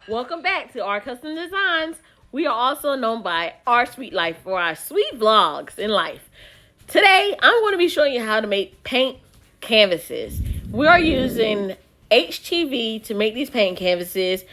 Welcome back to our custom designs. We are also known by our sweet life for our sweet vlogs in life. Today, I'm going to be showing you how to make paint canvases. We are using HTV to make these paint canvases.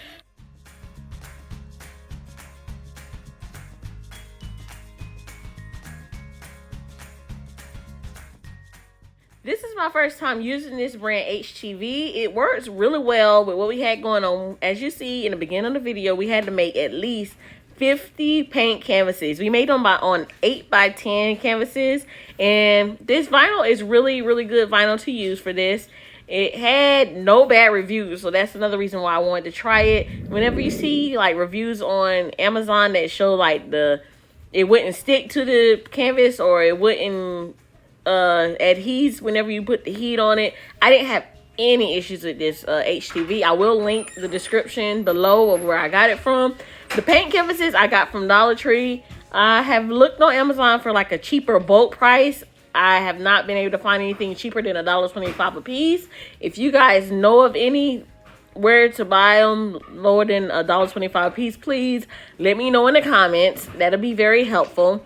This is my first time using this brand HTV. It works really well with what we had going on. As you see in the beginning of the video, we had to make at least 50 paint canvases. We made them on 8x10 canvases. And this vinyl is really, really good vinyl to use for this. It had no bad reviews, so that's another reason why I wanted to try it. Whenever you see like reviews on Amazon that show like it wouldn't stick to the canvas or it wouldn't adheres whenever you put the heat on it, I didn't have any issues with this HTV. I will link the description below of where I got it from. The paint canvases I got from Dollar Tree. I have looked on Amazon for like a cheaper bulk price. I have not been able to find anything cheaper than $1.25 a piece. If you guys know of anywhere to buy them lower than $1.25 a piece, please let me know in the comments. That'll be very helpful.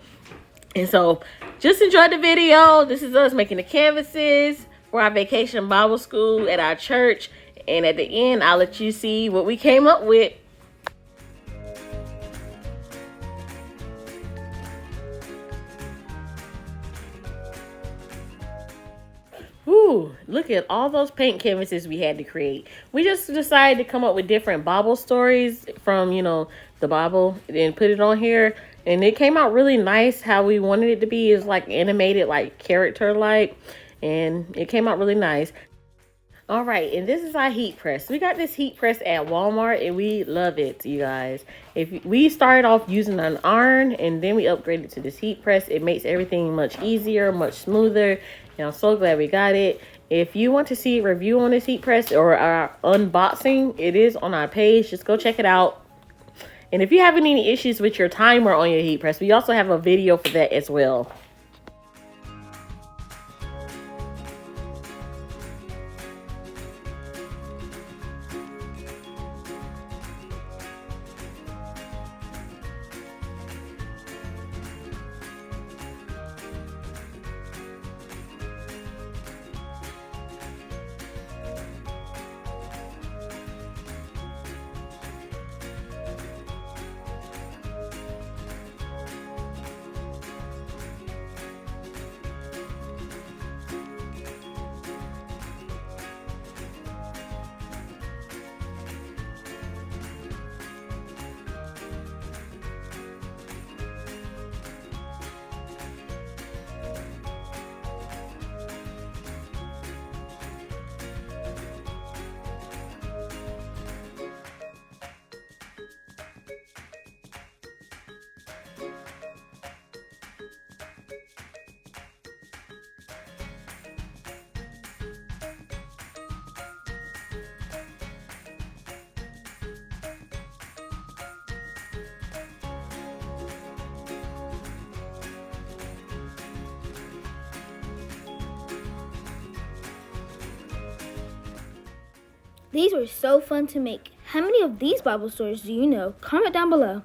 And so just enjoy the video. This is us making the canvases for our vacation Bible school at our church. And at the end, I'll let you see what we came up with. Ooh, look at all those paint canvases we had to create. We just decided to come up with different Bible stories from, the Bible and put it on here. And it came out really nice how we wanted it to be. It's like animated, like character-like. And it came out really nice. All right, and this is our heat press. We got this heat press at Walmart, and we love it, you guys. If we started off using an iron, and then we upgraded to this heat press, it makes everything much easier, much smoother. And I'm so glad we got it. If you want to see a review on this heat press or our unboxing, it is on our page. Just go check it out. And if you have any issues with your timer on your heat press, we also have a video for that as well. These were so fun to make. How many of these Bible stories do you know? Comment down below.